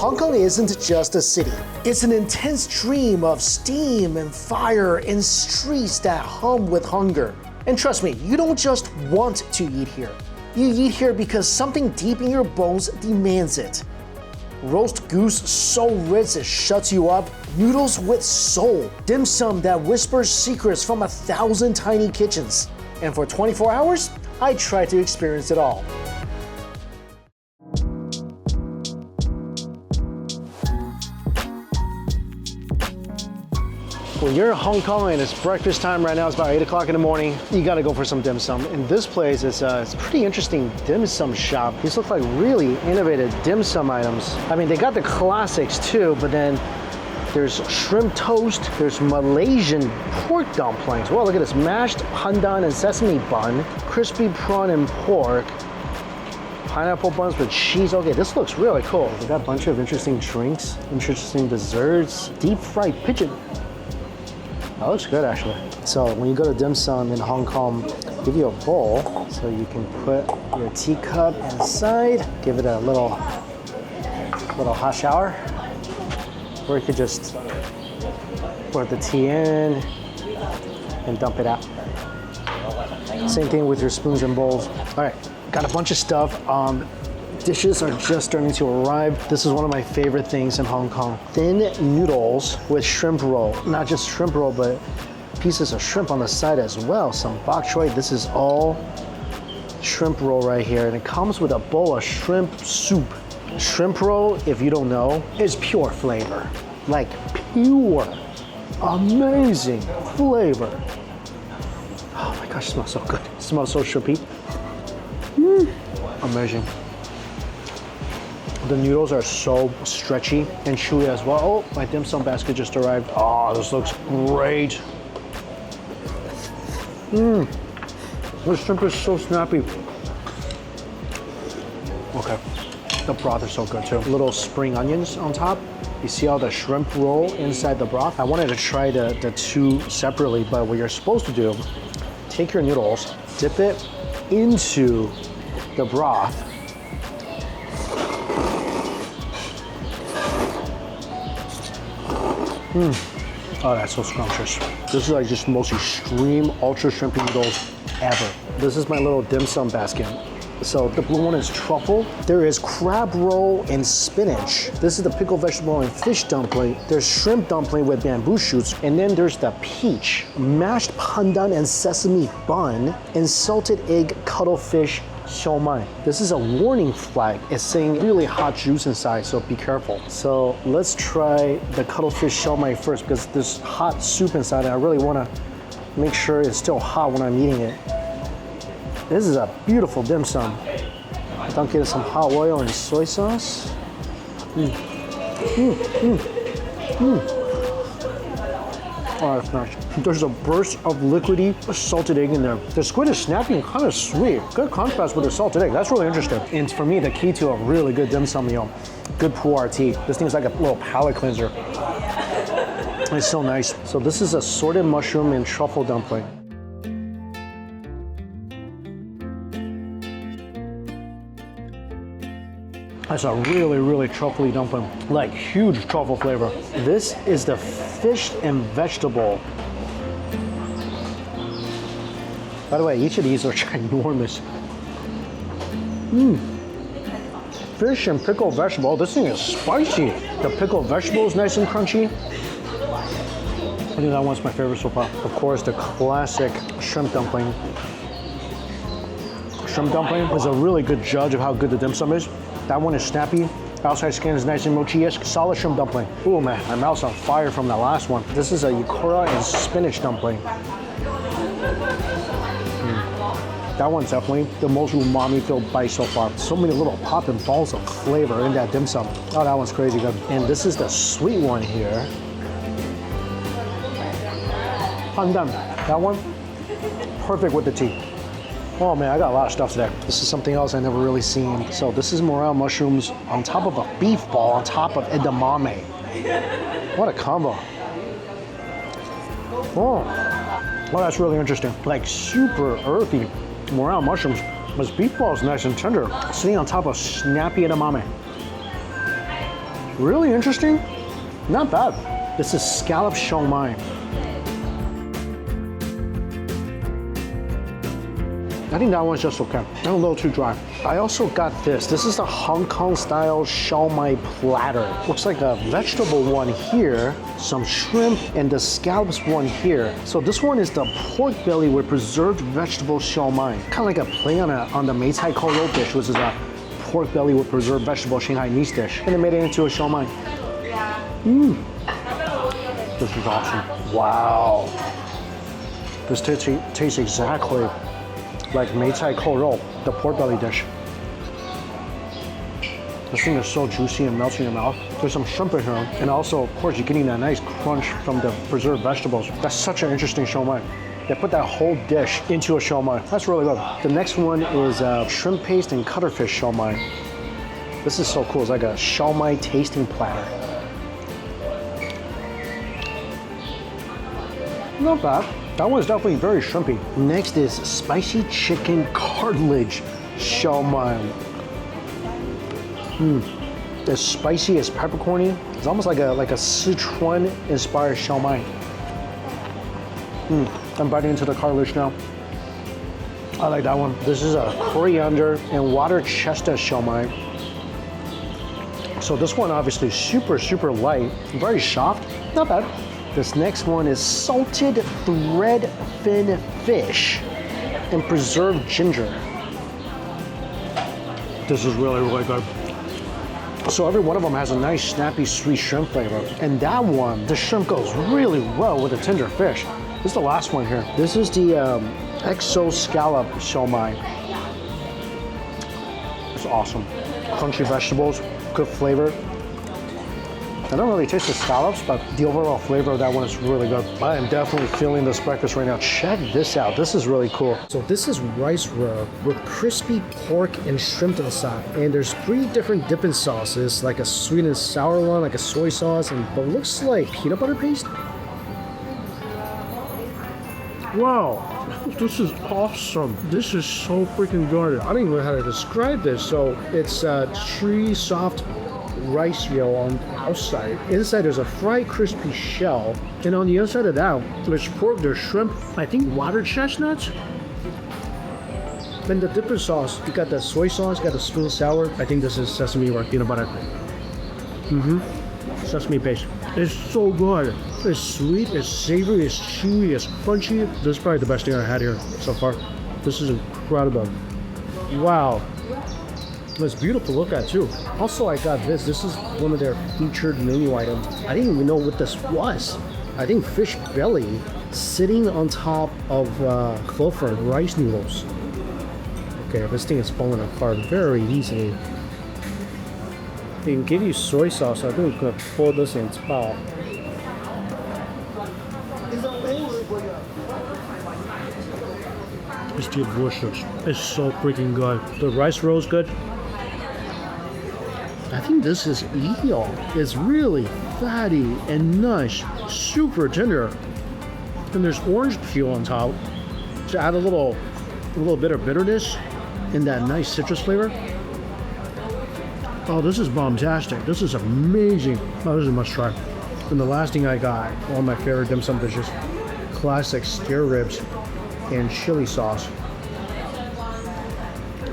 Hong Kong isn't just a city. It's an intense dream of steam and fire and streets that hum with hunger. And trust me, you don't just want to eat here. You eat here because something deep in your bones demands it. Roast goose so rich it shuts you up, noodles with soul, dim sum that whispers secrets from 1,000 tiny kitchens. And for 24 hours, I try to experience it all. When you're in Hong Kong and it's breakfast time right now, it's about 8 o'clock in the morning, you gotta go for some dim sum. And this place is it's a pretty interesting dim sum shop. These look like really innovative dim sum items. I mean, they got the classics too, but then there's shrimp toast, there's Malaysian pork dumplings. Well, look at this, mashed pandan and sesame bun, crispy prawn and pork, pineapple buns with cheese. Okay, this looks really cool. They got a bunch of interesting drinks, interesting desserts, deep fried pigeon. That looks good, actually. So when you go to dim sum in Hong Kong, give you a bowl so you can put your teacup inside, give it a little hot shower, or you could just pour the tea in and dump it out. Same thing with your spoons and bowls. All right, got a bunch of stuff. Dishes are just starting to arrive. This is one of my favorite things in Hong Kong. Thin noodles with shrimp roll. Not just shrimp roll, but pieces of shrimp on the side as well. Some bok choy. This is all shrimp roll right here. And it comes with a bowl of shrimp soup. Shrimp roll, if you don't know, is pure flavor. Like pure, amazing flavor. Oh my gosh, it smells so good. It smells so shrimpy. Amazing. The noodles are so stretchy and chewy as well. Oh, my dim sum basket just arrived. Oh, this looks great. The shrimp is so snappy. Okay, the broth is so good too. Little spring onions on top. You see all the shrimp roll inside the broth? I wanted to try the two separately, but what you're supposed to do, take your noodles, dip it into the broth, Oh, that's so scrumptious. This is like just the most extreme ultra shrimpy noodles ever. This is my little dim sum basket. So the blue one is truffle. There is crab roll and spinach. This is the pickled vegetable and fish dumpling. There's shrimp dumpling with bamboo shoots. And then there's the peach, mashed pandan and sesame bun, and salted egg cuttlefish siomai. This is a warning flag. It's saying really hot juice inside, so be careful. So let's try the cuttlefish siomai first because there's hot soup inside and I really want to make sure it's still hot when I'm eating it. This is a beautiful dim sum. Dunk it in some hot oil and soy sauce. Oh, that's nice. There's a burst of liquidy salted egg in there. The squid is snappy and kind of sweet. Good contrast with the salted egg. That's really interesting. And for me, the key to a really good dim sum meal, good pu'er tea. This thing's like a little palate cleanser. It's so nice. So this is assorted mushroom and truffle dumpling. That's a really, really truffly dumpling, like huge truffle flavor. This is the fish and vegetable. By the way, each of these are ginormous. Fish and pickled vegetable. This thing is spicy. The pickled vegetable is nice and crunchy. I think that one's my favorite so far. Of course, the classic shrimp dumpling. Shrimp dumpling is a really good judge of how good the dim sum is. That one is snappy. Outside skin is nice and mochi-esque. Solid shrimp dumpling. Ooh, man, my mouth's on fire from that last one. This is a yukora and spinach dumpling. That one's definitely the most umami-filled bite so far. So many little popping balls of flavor in that dim sum. Oh, that one's crazy good. And this is the sweet one here. Pandan. That one, perfect with the tea. Oh man, I got a lot of stuff today. This is something else I never really seen. So this is morel mushrooms on top of a beef ball on top of edamame. What a combo. Oh, well, that's really interesting. Like super earthy morel mushrooms. This beef ball is nice and tender, sitting on top of snappy edamame. Really interesting. Not bad. This is scallop siu mai. I think that one's just okay. A little too dry. I also got this. This is the Hong Kong style siu mai platter. Looks like a vegetable one here, some shrimp, and the scallops one here. So this one is the pork belly with preserved vegetable siu mai. Kind of like a play on the Mei Cai Ko Rou dish, which is a pork belly with preserved vegetable Shanghai dish. And they made it into a siu mai. This is awesome. Wow. This tastes exactly like Mei Cai Ko Rou, the pork belly dish. This thing is so juicy and melts in your mouth. There's some shrimp in here, and also, of course, you're getting that nice crunch from the preserved vegetables. That's such an interesting siu mai. They put that whole dish into a siu mai. That's really good. The next one is shrimp paste and cuttlefish siu mai. This is so cool. It's like a siu mai tasting platter. Not bad. That one's definitely very shrimpy. Next is spicy chicken cartilage siu mai. It's spicy, it's peppercorny. It's almost like a Sichuan inspired siu mai. I'm biting into the cartilage now. I like that one. This is a coriander and water chestnut siu mai. So this one obviously super, super light, very soft, not bad. This next one is salted thread fin fish and preserved ginger. This is really, really good. So every one of them has a nice snappy sweet shrimp flavor. And that one, the shrimp goes really well with the tender fish. This is the last one here. This is the XO scallop siu mai. It's awesome. Crunchy vegetables, good flavor. I don't really taste the scallops, but the overall flavor of that one is really good. I am definitely feeling this breakfast right now. Check this out. This is really cool. So this is rice roll with crispy pork and shrimp inside. And there's 3 different dipping sauces, like a sweet and sour one, like a soy sauce, and but looks like peanut butter paste. Wow, this is awesome. This is so freaking good. I don't even know how to describe this. So it's chewy, soft rice roll on the outside. Inside there's a fried crispy shell, and on the inside of that there's pork, there's shrimp, I think water chestnuts. Then the dipping sauce, you got the soy sauce, you got the sweet and sour. I think this is sesame or peanut butter. Sesame paste. It's so good. It's sweet, it's savory, it's chewy, it's crunchy. This is probably the best thing I had here so far. This is incredible. Wow. It's beautiful to look at too. Also, I got this. This is one of their featured menu items. I didn't even know what this was. I think fish belly sitting on top of clover rice noodles. Okay, this thing is falling apart very easily. They can give you soy sauce. I think we could pour this in bao. It's delicious. It's so freaking good. The rice roll is good. I think this is eel. It's really fatty and nice, super tender. And there's orange peel on top to add a little bit of bitterness and that nice citrus flavor. Oh, this is bombastic. This is amazing. Oh, this is a must try. And the last thing I got, one of my favorite dim sum dishes, classic spare ribs and chili sauce.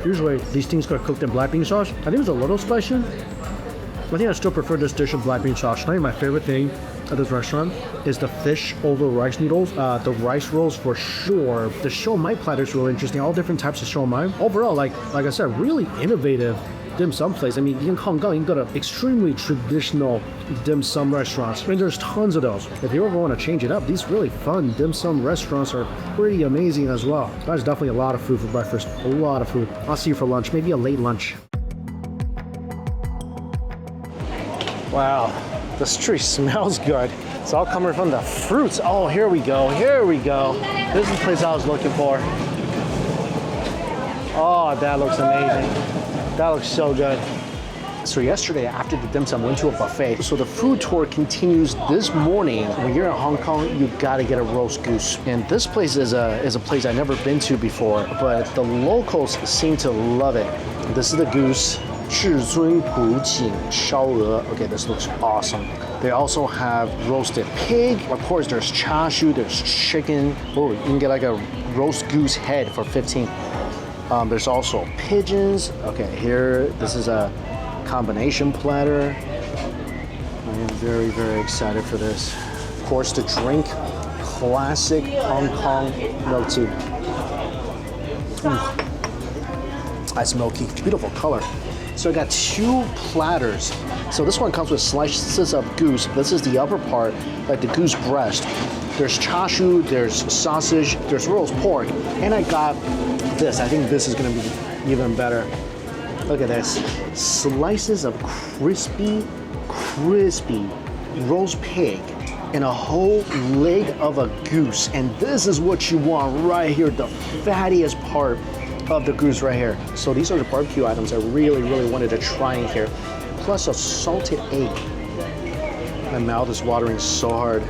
Usually these things get cooked in black bean sauce. I think it's a little spicy. I think I still prefer this dish of black bean sauce. I think my favorite thing at this restaurant is the fish over rice noodles. The rice rolls for sure. The siu mai platter is really interesting. All different types of siu mai. Overall, like I said, really innovative dim sum place. I mean, in Hong Kong, you can go to extremely traditional dim sum restaurants, and there's tons of those. If you ever want to change it up, these really fun dim sum restaurants are pretty amazing as well. That's definitely a lot of food for breakfast. A lot of food. I'll see you for lunch, maybe a late lunch. Wow, this tree smells good. It's all coming from the fruits. Oh, here we go. Here we go. This is the place I was looking for. Oh, that looks amazing. That looks so good. So yesterday after the dim sum, went to a buffet. So the food tour continues this morning. When you're in Hong Kong, you gotta get a roast goose. And this place is a place I've never been to before, but the locals seem to love it. This is the goose. 至尊古井烧鹅. Okay, this looks awesome. They also have roasted pig. Of course, there's char siu, there's chicken. Oh, you can get like a roast goose head for 15. There's also pigeons. Okay, here, this is a combination platter. I am very, very excited for this. Of course, the drink, classic Hong Kong milk tea. That's milky, beautiful color. So I got 2 platters. So this one comes with slices of goose. This is the upper part, like the goose breast. There's char siu, there's sausage, there's roast pork, and I got this. I think this is gonna be even better. Look at this. Slices of crispy roast pig and a whole leg of a goose. And this is what you want right here, the fattiest part of the goose right here. So these are the barbecue items I really, really wanted to try in here. Plus a salted egg. My mouth is watering so hard.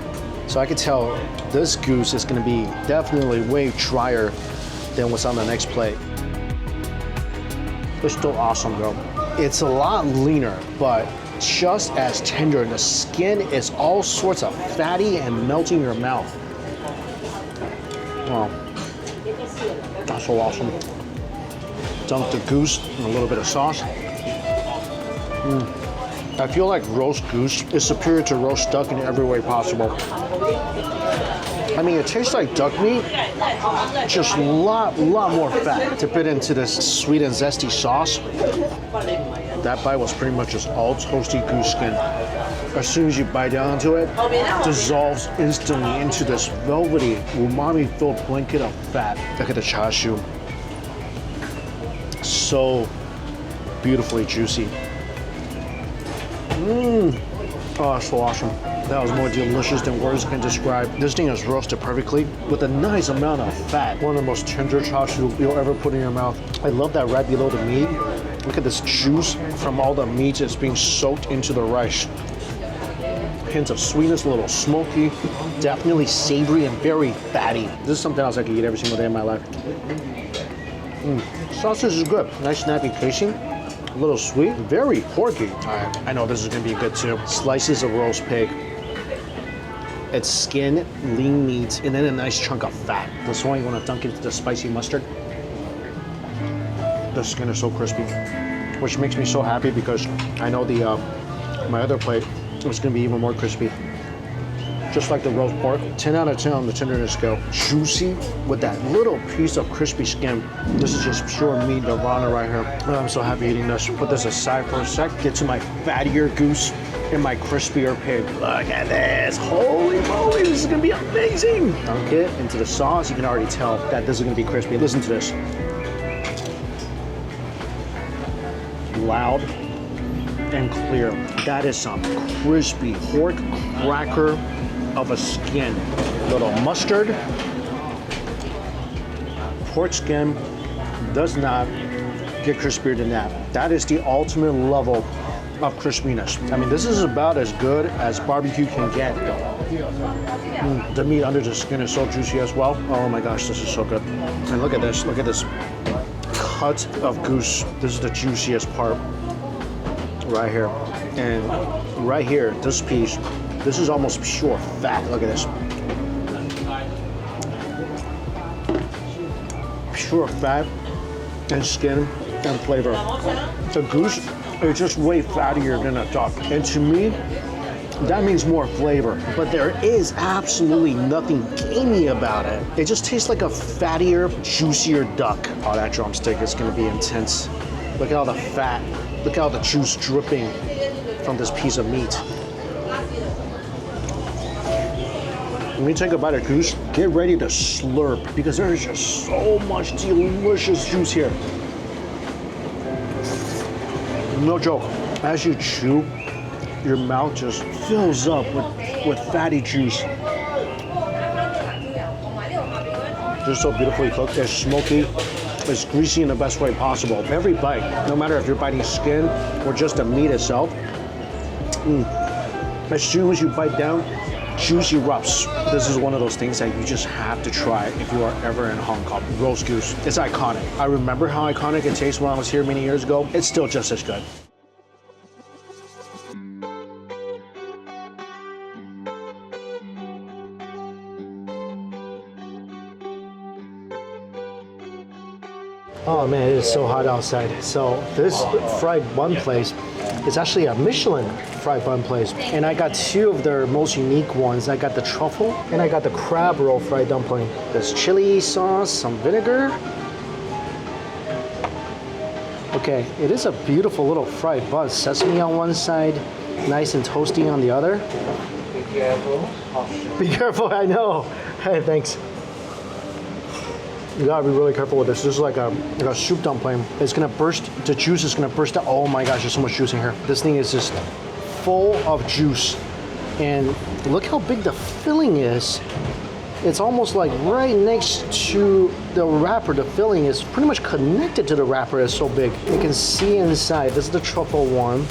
So I can tell this goose is gonna be definitely way drier than what's on the next plate. It's still awesome though. It's a lot leaner, but just as tender. The skin is all sorts of fatty and melting in your mouth. Wow, that's so awesome. Dunk the goose in a little bit of sauce. I feel like roast goose is superior to roast duck in every way possible. I mean, it tastes like duck meat, just a lot more fat to fit into this sweet and zesty sauce. That bite was pretty much just all toasty goose skin. As soon as you bite down into it, it dissolves instantly into this velvety, umami-filled blanket of fat. Look at the char siu. So beautifully juicy. Oh, so awesome. That was more delicious than words can describe. This thing is roasted perfectly with a nice amount of fat. One of the most tender char siu you'll ever put in your mouth. I love that right below the meat. Look at this juice from all the meat that's being soaked into the rice. Hints of sweetness, a little smoky, definitely savory and very fatty. This is something else I could eat every single day of my life. Sausage is good. Nice snappy casing. A little sweet, very porky. All right, I know this is gonna be good too. Slices of roast pig. It's skin, lean meat, and then a nice chunk of fat. This one you wanna dunk into the spicy mustard. The skin is so crispy, which makes me so happy because I know the my other plate was gonna be even more crispy. Just like the roast pork, 10 out of 10 on the tenderness scale. Juicy with that little piece of crispy skin. This is just pure meat nirvana right here. Oh, I'm so happy eating this. Put this aside for a sec. Get to my fattier goose and my crispier pig. Look at this. Holy moly, this is gonna be amazing. Dunk it into the sauce. You can already tell that this is gonna be crispy. Listen to this. Loud and clear. That is some crispy pork cracker of a skin. Little mustard. Pork skin does not get crispier than that. That is the ultimate level of crispiness. I mean, this is about as good as barbecue can get. The meat under the skin is so juicy as well. Oh my gosh, this is so good. And look at this cut of goose. This is the juiciest part right here. And right here, this piece, this is almost pure fat. Look at this. Pure fat and skin and flavor. The goose is just way fattier than a duck. And to me, that means more flavor. But there is absolutely nothing gamey about it. It just tastes like a fattier, juicier duck. Oh, that drumstick is gonna be intense. Look at all the fat. Look at all the juice dripping from this piece of meat. When you take a bite of goose, get ready to slurp because there is just so much delicious juice here. No joke. As you chew, your mouth just fills up with fatty juice. They're so beautifully cooked. They're smoky. It's greasy in the best way possible. Every bite, no matter if you're biting skin or just the meat itself, as soon as you bite down, juicy rubs. This is one of those things that you just have to try if you are ever in Hong Kong. Roast goose. It's iconic. I remember how iconic it tastes when I was here many years ago. It's still just as good. Oh man, it is so hot outside. So this fried bun place is actually a Michelin fried bun place. And I got two of their most unique ones. I got the truffle and I got the crab roll fried dumpling. There's chili sauce, some vinegar. Okay, it is a beautiful little fried bun. Sesame on one side, nice and toasty on the other. Be careful. Be careful, I know. Hey, thanks. You gotta be really careful with this. This is like a soup dumpling. It's gonna burst, the juice is gonna burst out. Oh my gosh, there's so much juice in here. This thing is just full of juice. And look how big the filling is. It's almost like right next to the wrapper. The filling is pretty much connected to the wrapper. It's so big. You can see inside. This is the truffle one.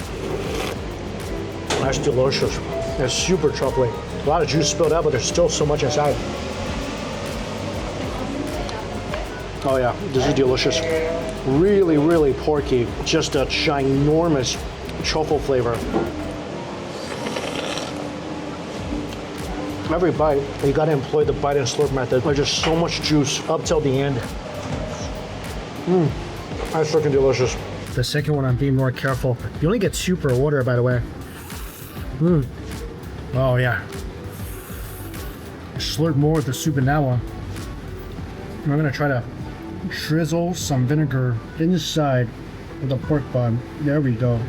That's delicious. It's super truffly. A lot of juice spilled out, but there's still so much inside. Oh yeah, this is delicious. Really, really porky. Just a ginormous truffle flavor. Every bite, you gotta employ the bite and slurp method. There's just so much juice up till the end. That's freaking delicious. The second one, I'm being more careful. You only get two per order, by the way. Oh yeah. Slurp more with the soup in that one. I'm gonna try to drizzle some vinegar inside of the pork bun. There we go.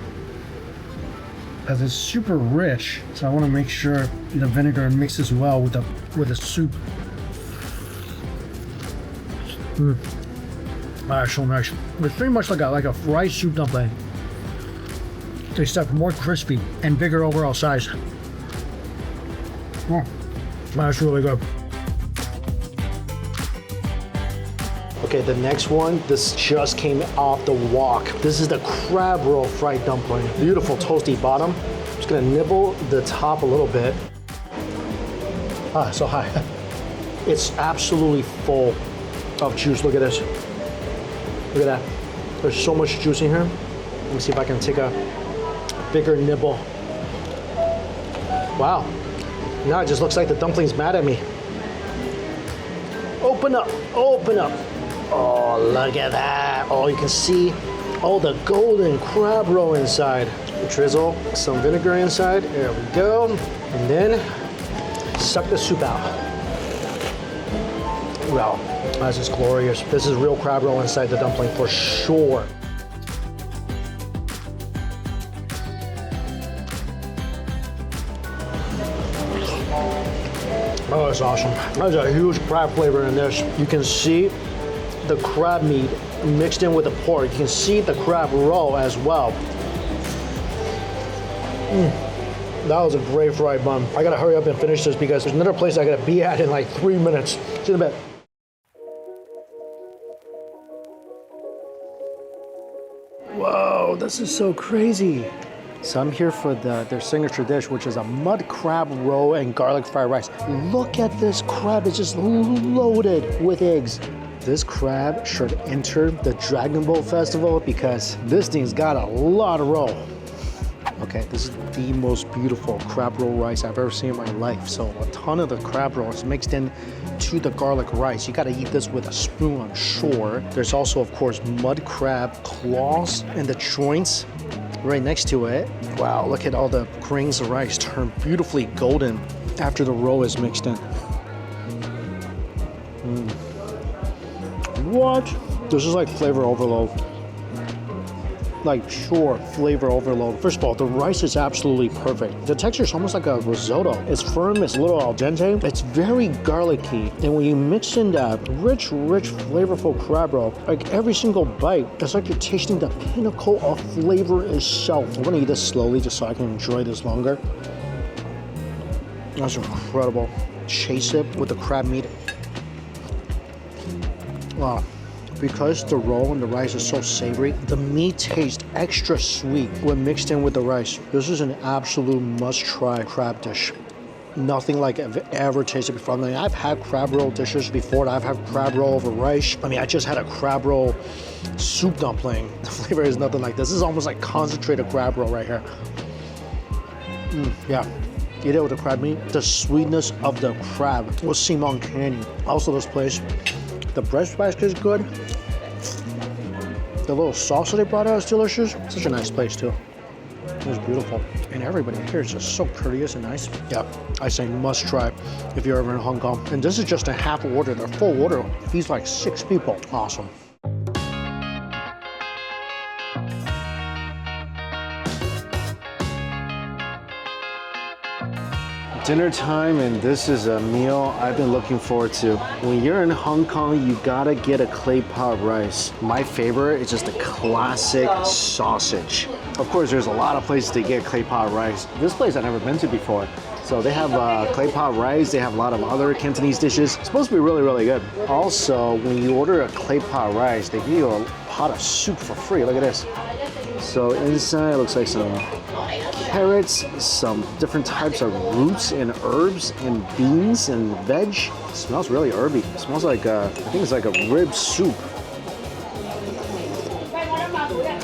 Because it's super rich, so I want to make sure the vinegar mixes well with the soup. That's so nice. It's pretty much like a fried soup dumpling, except more crispy and bigger overall size. That's really good. Okay, the next one, this just came off the wok. This is the crab roll fried dumpling. Beautiful toasty bottom. Just gonna nibble the top a little bit. So high. It's absolutely full of juice. Look at this. Look at that. There's so much juice in here. Let me see if I can take a bigger nibble. Wow. Now it just looks like the dumpling's mad at me. Open up, open up. Oh, look at that. Oh, you can see all the golden crab roll inside. Drizzle some vinegar inside. There we go. And then suck the soup out. Wow, that's just glorious. This is real crab roll inside the dumpling for sure. Oh, that's awesome. There's a huge crab flavor in this. You can see the crab meat mixed in with the pork. You can see the crab roll as well. That was a great fried bun. I gotta hurry up and finish this because there's another place I gotta be at in like 3 minutes. See you in a bit. Whoa, this is so crazy. So I'm here for their signature dish, which is a mud crab roll and garlic fried rice. Look at this crab, it's just loaded with eggs. This crab should enter the Dragon Boat Festival because this thing's got a lot of roll. Okay, this is the most beautiful crab roll rice I've ever seen in my life. So a ton of the crab roll is mixed in to the garlic rice. You gotta eat this with a spoon, I'm sure. There's also, of course, mud crab claws and the joints right next to it. Wow, look at all the grains of rice turn beautifully golden after the roll is mixed in. What? This is like flavor overload. Like pure flavor overload. First of all, the rice is absolutely perfect. The texture is almost like a risotto. It's firm, it's a little al dente. It's very garlicky. And when you mix in that rich, flavorful crab roll, like every single bite, it's like you're tasting the pinnacle of flavor itself. I'm gonna eat this slowly just so I can enjoy this longer. That's incredible. Chase it with the crab meat. Wow. Because the roll and the rice is so savory, the meat tastes extra sweet when mixed in with the rice. This is an absolute must-try crab dish. Nothing like I've ever tasted before. I mean, I've had crab roll dishes before. I've had crab roll over rice. I mean, I just had a crab roll soup dumpling. The flavor is nothing like this. This is almost like concentrated crab roll right here. Yeah, eat it with the crab meat. The sweetness of the crab will seem uncanny. Also, this place, the breast basket is good. The little sauce that they brought out is delicious. Such a nice place too. It was beautiful. And everybody here is just so courteous and nice. Yeah, I say must try if you're ever in Hong Kong. And this is just a half order. Their full order feeds like 6 people. Awesome. Dinner time, and this is a meal I've been looking forward to. When you're in Hong Kong, you gotta get a clay pot rice. My favorite is just a classic sausage. Of course, there's a lot of places to get clay pot rice. This place I've never been to before. So they have clay pot rice, they have a lot of other Cantonese dishes. It's supposed to be really, really good. Also, when you order a clay pot rice, they give you a pot of soup for free. Look at this. So inside, it looks like some carrots, some different types of roots and herbs and beans and veg. It smells really herby. It smells like, I think it's like a rib soup.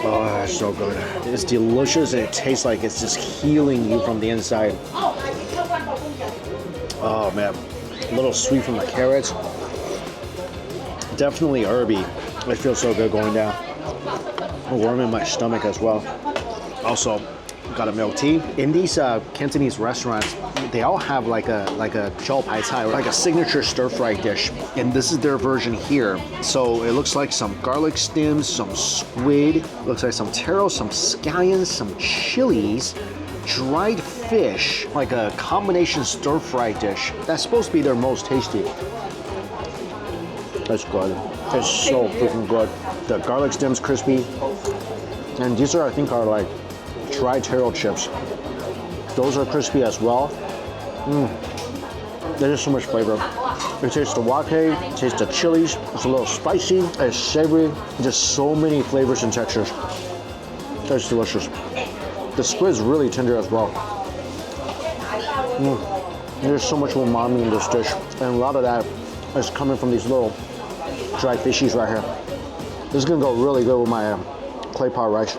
Oh, that's so good. It's delicious and it tastes like it's just healing you from the inside. Oh man, a little sweet from the carrots. Definitely herby. It feels so good going down. Warm in my stomach as well. Also, got a milk tea. In these Cantonese restaurants, they all have like a chow pai cai, like a signature stir-fry dish. And this is their version here. So it looks like some garlic stems, some squid, looks like some taro, some scallions, some chilies, dried fish, like a combination stir-fry dish. That's supposed to be their most tasty. That's good. It's so freaking good. The garlic stems crispy. And these are, I think, are like dried taro chips. Those are crispy as well. There's so much flavor. You taste the wok-hei, taste the chilies. It's a little spicy, it's savory. Just so many flavors and textures. That's delicious. The squid is really tender as well. There's so much umami in this dish. And a lot of that is coming from these little dried fishies right here. This is gonna go really good with my clay pot rice.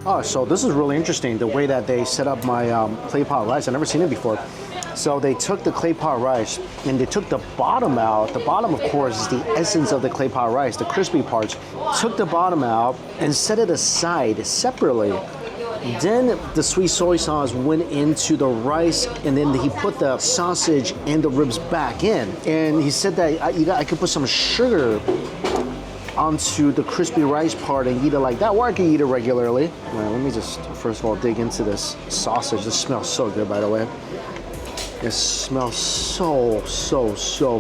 Oh, so this is really interesting, the way that they set up my clay pot rice. I've never seen it before. So they took the clay pot rice and they took the bottom out. The bottom, of course, is the essence of the clay pot rice, the crispy parts. Took the bottom out and set it aside separately. Then the sweet soy sauce went into the rice, and then he put the sausage and the ribs back in. And he said that I could put some sugar onto the crispy rice part and eat it like that, or I could eat it regularly. Right, let me just first of all dig into this sausage. This smells so good, by the way. It smells so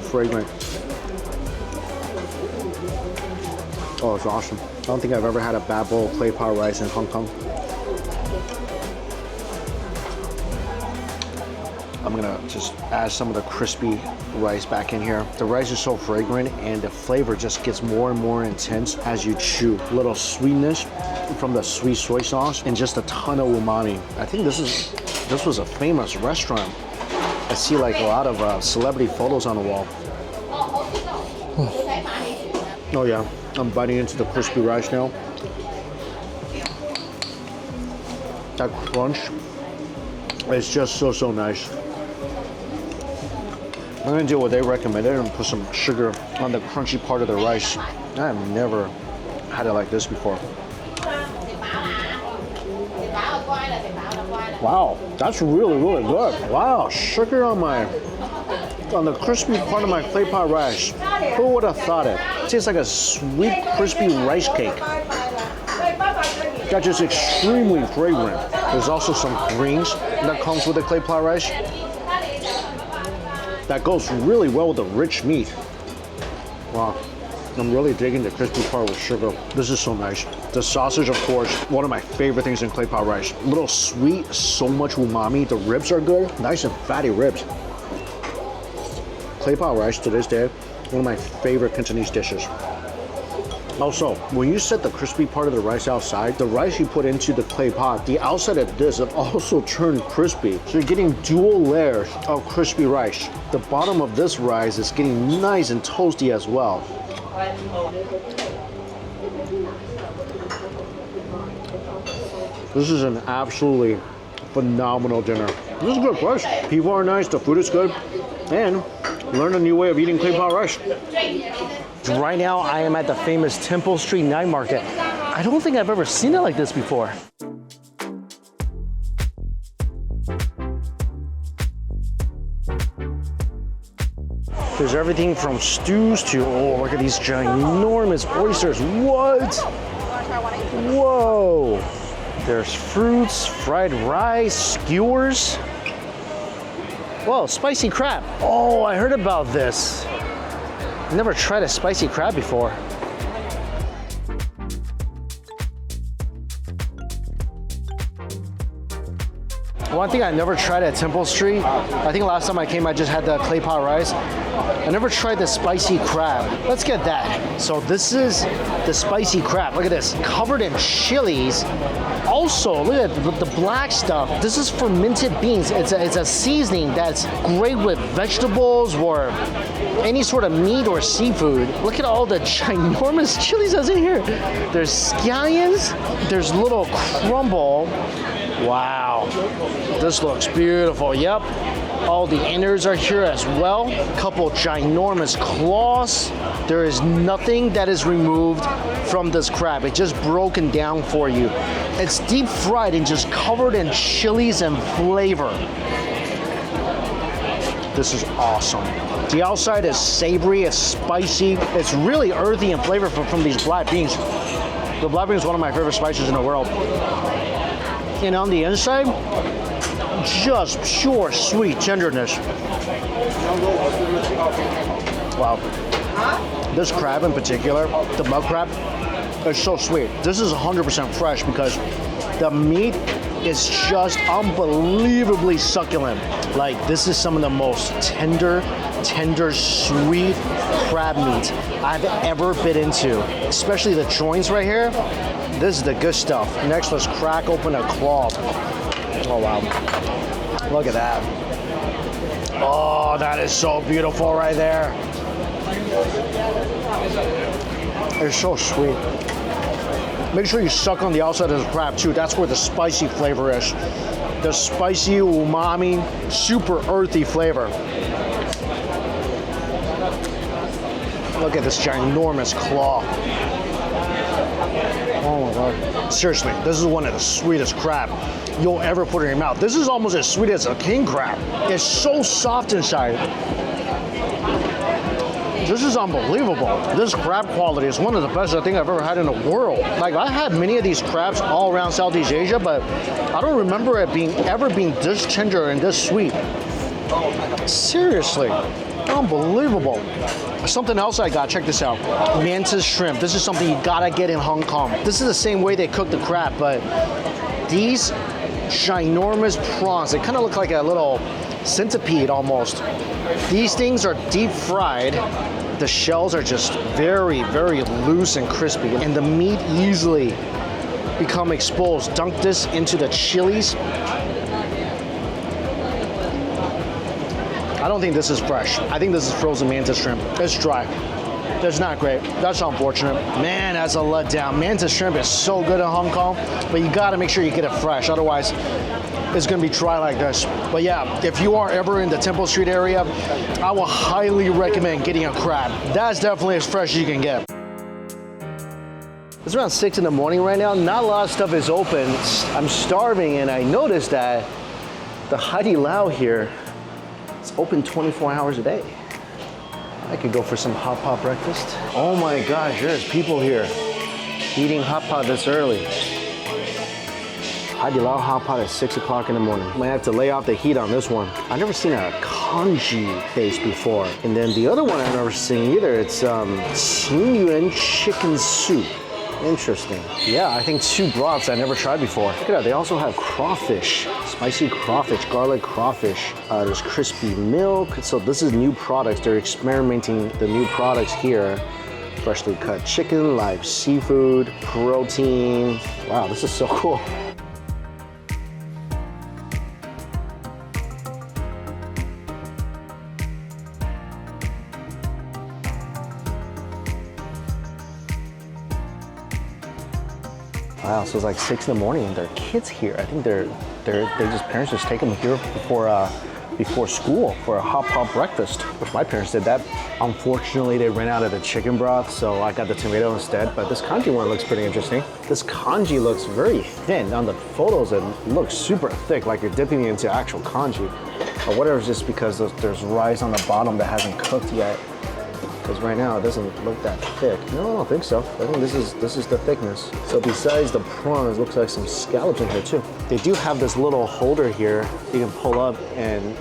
fragrant. Oh, it's awesome. I don't think I've ever had a bad bowl of clay pot rice in Hong Kong. I'm gonna just add some of the crispy rice back in here. The rice is so fragrant and the flavor just gets more and more intense as you chew. A little sweetness from the sweet soy sauce and just a ton of umami. I think this was a famous restaurant. I see like a lot of celebrity photos on the wall. Oh yeah, I'm biting into the crispy rice now. That crunch is just so nice. I'm gonna do what they recommended and put some sugar on the crunchy part of the rice. I've never had it like this before. Wow, that's really good. Wow, sugar on the crispy part of my clay pot rice. Who would have thought it? It tastes like a sweet, crispy rice cake. That's just extremely fragrant. There's also some greens that comes with the clay pot rice. That goes really well with the rich meat. Wow, I'm really digging the crispy part with sugar. This is so nice. The sausage, of course, one of my favorite things in clay pot rice. A little sweet, so much umami. The ribs are good, nice and fatty ribs. Clay pot rice, to this day, one of my favorite Cantonese dishes. Also, when you set the crispy part of the rice outside, the rice you put into the clay pot, the outside of this, it also turned crispy. So you're getting dual layers of crispy rice. The bottom of this rice is getting nice and toasty as well. This is an absolutely phenomenal dinner. This is a good price. People are nice, the food is good, and learn a new way of eating clay pot rice. Right now, I am at the famous Temple Street Night Market. I don't think I've ever seen it like this before. There's everything from stews to, oh, look at these ginormous oysters. What? Whoa. There's fruits, fried rice, skewers. Whoa, spicy crab. Oh, I heard about this. Never tried a spicy crab before. One thing I never tried at Temple Street, I think last time I came I just had the clay pot rice. I never tried the spicy crab. Let's get that. So this is the spicy crab. Look at this, covered in chilies. Also, look at the black stuff. This is fermented beans. It's a seasoning that's great with vegetables or any sort of meat or seafood. Look at all the ginormous chilies that's in here. There's scallions, there's little crumble. Wow, this looks beautiful. Yep, all the innards are here as well. Couple ginormous claws. There is nothing that is removed from this crab. It's just broken down for you. It's deep fried and just covered in chilies and flavor. This is awesome. The outside is savory, it's spicy, it's really earthy and flavorful from these black beans. The black bean is one of my favorite spices in the world. And on the inside, just pure sweet tenderness. Wow. This crab in particular, the mud crab, is so sweet. This is 100% fresh because the meat is just unbelievably succulent. Like, this is some of the most tender, sweet crab meat I've ever bit into. Especially the joints right here. This is the good stuff. Next, let's crack open a claw. Oh, wow. Look at that. Oh, that is so beautiful right there. It's so sweet. Make sure you suck on the outside of the crab too. That's where the spicy flavor is. The spicy umami, super earthy flavor. Look at this ginormous claw. Oh my God. Seriously, this is one of the sweetest crab you'll ever put in your mouth. This is almost as sweet as a king crab. It's so soft inside. This is unbelievable. This crab quality is one of the best I think I've ever had in the world. Like, I had many of these crabs all around Southeast Asia, but I don't remember it ever being this tender and this sweet. Seriously, unbelievable. Something else I got, check this out. Mantis shrimp. This is something you gotta get in Hong Kong. This is the same way they cook the crab, but these ginormous prawns, they kind of look like a little centipede almost. These things are deep fried. The shells are just very, very loose and crispy, and the meat easily become exposed. Dunk this into the chilies. I don't think this is fresh. I think this is frozen mantis shrimp. It's dry. It's not great. That's unfortunate. Man, that's a letdown. Mantis shrimp is so good in Hong Kong, but you gotta make sure you get it fresh. Otherwise, it's gonna be dry like this. But yeah, if you are ever in the Temple Street area, I will highly recommend getting a crab. That's definitely as fresh as you can get. It's around 6 in the morning right now. Not a lot of stuff is open. I'm starving, and I noticed that the Haidilao here is open 24 hours a day. I could go for some hot pot breakfast. Oh my gosh, there's people here eating hot pot this early. Haidilao Hot Pot at 6 o'clock in the morning. Might have to lay off the heat on this one. I've never seen a congee base before. And then the other one I've never seen either, it's Chuen chicken soup. Interesting. Yeah, I think 2 broths I never tried before. Look at that, they also have crawfish. Spicy crawfish, garlic crawfish. There's crispy milk. So this is new products. They're experimenting the new products here. Freshly cut chicken, live seafood, protein. Wow, this is so cool. Wow, so it's like 6 in the morning and there are kids here. I think parents just take them here before school for a hot pot breakfast. Which my parents did that. Unfortunately, they ran out of the chicken broth, so I got the tomato instead. But this congee one looks pretty interesting. This congee looks very thin. On the photos, it looks super thick, like you're dipping it into actual congee. But whatever, it's just because there's rice on the bottom that hasn't cooked yet. Because right now it doesn't look that thick. No, I don't think so. I think this is the thickness. So besides the prawns, it looks like some scallops in here too. They do have this little holder here you can pull up and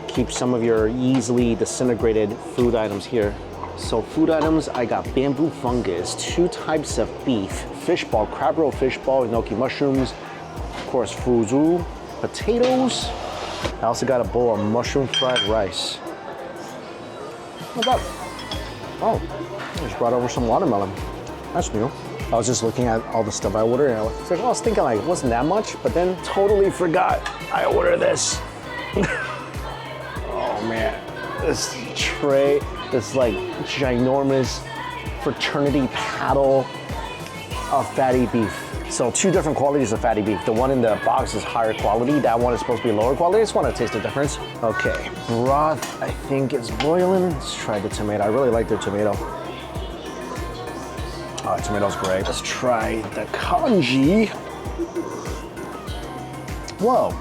keep some of your easily disintegrated food items here. So food items, I got bamboo fungus, 2 types of beef, fish ball, crab roe fish ball, enoki mushrooms, of course fuzu, potatoes. I also got a bowl of mushroom fried rice. What about? Oh, I just brought over some watermelon. That's new. I was just looking at all the stuff I ordered and I was thinking like, it wasn't that much, but then totally forgot I ordered this. Oh man, this tray, this like ginormous fraternity paddle of fatty beef. So 2 different qualities of fatty beef. The one in the box is higher quality. That one is supposed to be lower quality. I just want to taste the difference. Okay, broth I think is boiling. Let's try the tomato. I really like their tomato. Oh, the tomato's great. Let's try the congee. Whoa.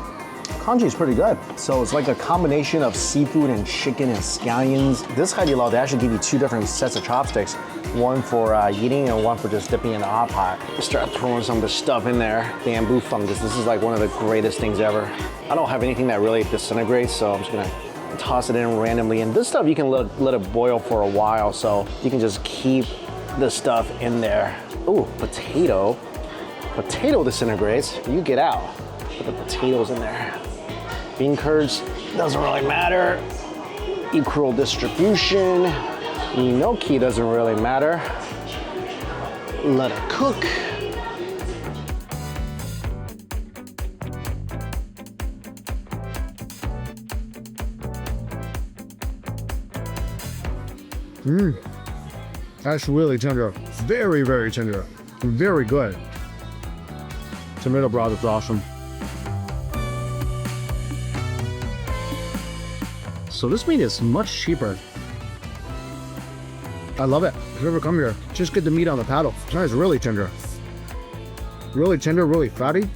Congee is pretty good. So it's like a combination of seafood and chicken and scallions. This Haidilao, they actually give you 2 different sets of chopsticks. One for eating and one for just dipping in the hot pot. Start throwing some of the stuff in there. Bamboo fungus, this is like one of the greatest things ever. I don't have anything that really disintegrates, so I'm just gonna toss it in randomly. And this stuff, you can let it boil for a while, so you can just keep the stuff in there. Ooh, potato. Potato disintegrates, you get out. Put the potatoes in there. Bean curds, doesn't really matter. Equal distribution. Enoki doesn't really matter. Let it cook. That's really tender. Very, very tender. Very good. Tomato broth is awesome. So this meat is much cheaper. I love it. If you ever come here, just get the meat on the paddle. It's really tender. Really tender, really fatty.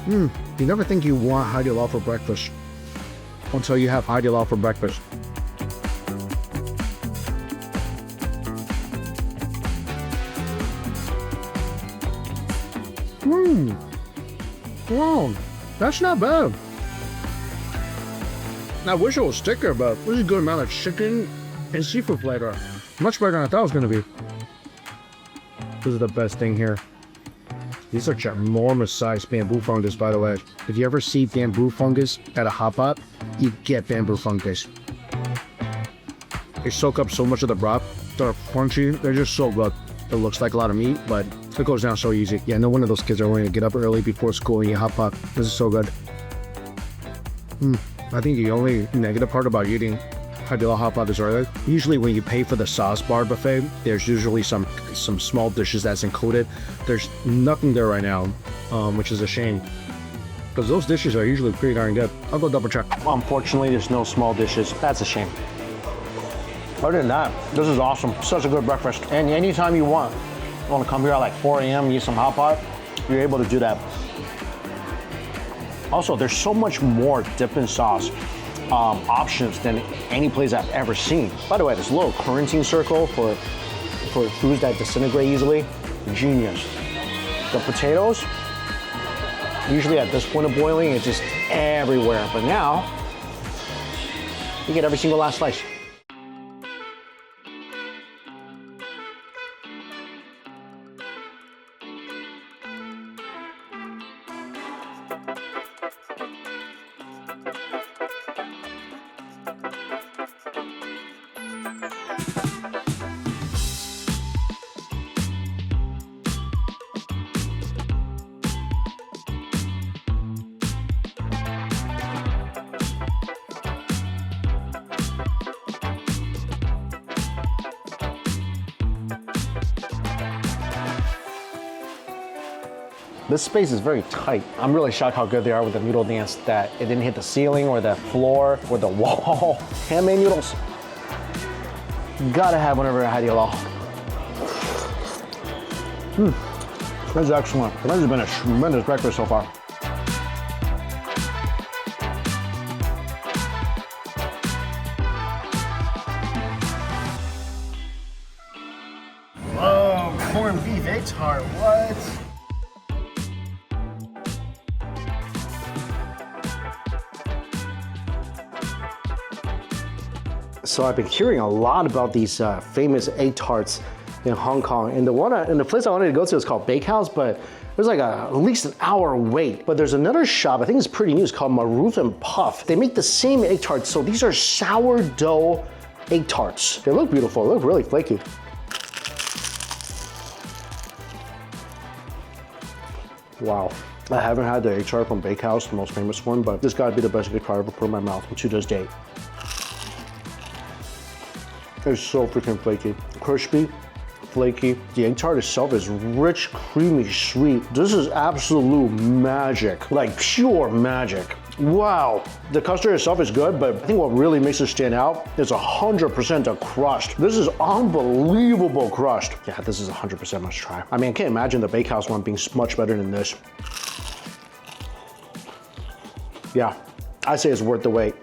You never think you want Haidilao for breakfast until you have Haidilao for breakfast. Wow, that's not bad. I wish it was thicker, but this is a good amount of chicken and seafood flavor. Much better than I thought it was gonna be. This is the best thing here. These are ginormous sized bamboo fungus, by the way. If you ever see bamboo fungus at a hot pot, you get bamboo fungus. They soak up so much of the broth. They're crunchy. They're just so good. It looks like a lot of meat, but it goes down so easy. Yeah, no wonder those kids are willing to get up early before school and eat hot pot. This is so good. I think the only negative part about eating Haidilao hot pot is early. Usually when you pay for the sauce bar buffet, there's usually some small dishes that's included. There's nothing there right now, which is a shame. Because those dishes are usually pretty darn good. I'll go double check. Unfortunately, there's no small dishes. That's a shame. Other than that, this is awesome. Such a good breakfast. And anytime you want to come here at like 4 a.m. eat some hot pot, you're able to do that. Also, there's so much more dip and sauce options than any place I've ever seen. By the way, this little quarantine circle for foods that disintegrate easily, genius. The potatoes, usually at this point of boiling, it's just everywhere. But now, you get every single last slice. This space is very tight. I'm really shocked how good they are with the noodle dance, that it didn't hit the ceiling or the floor or the wall. Handmade noodles. Gotta have one over at Haidilao. That's excellent. This has been a tremendous breakfast so far. Oh, corned beef egg tart, what? So I've been hearing a lot about these famous egg tarts in Hong Kong, and the place I wanted to go to is called Bakehouse, but there's like at least an hour wait. But there's another shop, I think it's pretty new, it's called Marouf and Puff. They make the same egg tarts, so these are sourdough egg tarts. They look beautiful, they look really flaky. Wow. I haven't had the egg tart from Bakehouse, the most famous one, but this gotta be the best egg tart I've ever put in my mouth to this date. It's so freaking flaky. Crispy, flaky. The egg tart itself is rich, creamy, sweet. This is absolute magic, like pure magic. Wow. The custard itself is good, but I think what really makes it stand out is 100% the crust. This is unbelievable crust. Yeah, this is 100% must try. I mean, I can't imagine the Bakehouse one being much better than this. Yeah, I say it's worth the wait.